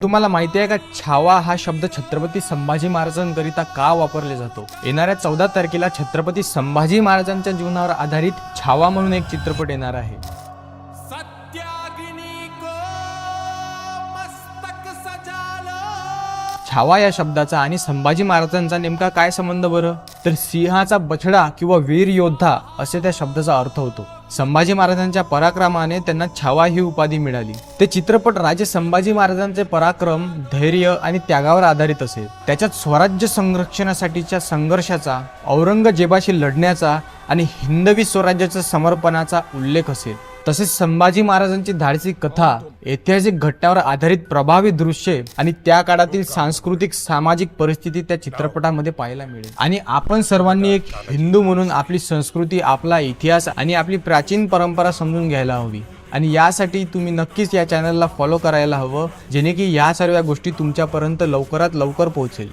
तुम्हाला माहिती आहे का, छावा हा शब्द छत्रपती संभाजी महाराजांकरिता का वापरले जातो? येणाऱ्या 14 तारखेला छत्रपती संभाजी महाराजांच्या जीवनावर आधारित छावा म्हणून एक चित्रपट येणार आहे. छावा या शब्दाचा आणि संभाजी महाराजांचा नेमका काय संबंध बरं? तर सिंहाचा बछडा किंवा वीर योद्धा असे त्या शब्दाचा अर्थ होतो. संभाजी महाराजांच्या पराक्रमाने त्यांना छावा ही उपाधी मिळाली. ते चित्रपट राजे संभाजी महाराजांचे पराक्रम, धैर्य आणि त्यागावर आधारित असेल. त्याच्यात स्वराज्य संरक्षणासाठीच्या संघर्षाचा, औरंगजेबाशी लढण्याचा आणि हिंदवी स्वराज्याच्या समर्पणाचा उल्लेख असेल. तसेच संभाजी महाराजांची धाडसी कथा, ऐतिहासिक घटनावर आधारित प्रभावी दृश्ये आणि त्या काळातील सांस्कृतिक सामाजिक परिस्थिती त्या चित्रपटामध्ये पाहायला मिळेल. आणि आपण सर्वांनी एक हिंदू म्हणून आपली संस्कृती, आपला इतिहास आणि आपली प्राचीन परंपरा समजून घ्यायला हवी. आणि यासाठी तुम्ही नक्कीच या चॅनलला फॉलो करायला हवं, जेणे की या सर्व गोष्टी तुमच्यापर्यंत लवकरात लवकर पोहोचेल.